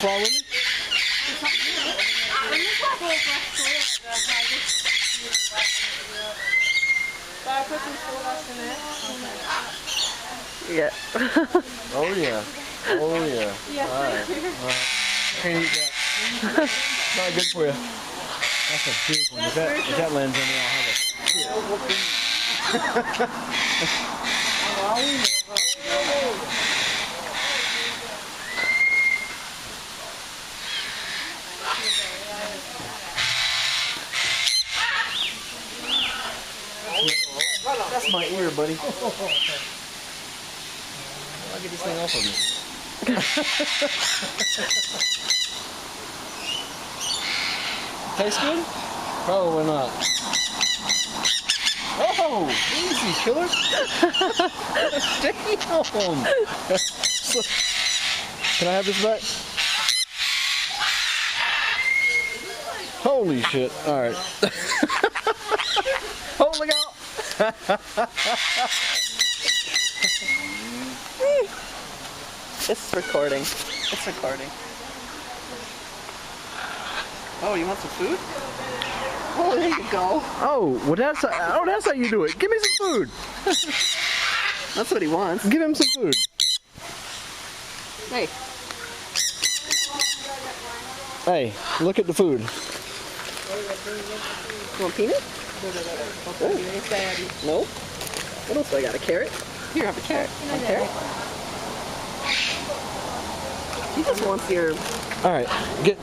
Fly with me? Yeah. Oh yeah. Oh yeah. Alright. Can't eat that. Not good for you. That's a big one. If that lands on me, I'll have That's my ear, buddy. I'll get this thing off of me. Tastes good? Probably not. Oh, easy, killer. Damn. Can I have this back? Holy shit. All right. Oh, look out. It's recording. It's recording. Oh, you want some food? Oh, there you go. Oh, well that's how you do it. Give me some food. That's what he wants. Give him some food. Hey. Hey, look at the food. You want peanut? Oh. No. What else do I got? A carrot? Here, have a carrot. A carrot? He just wants your... All right, get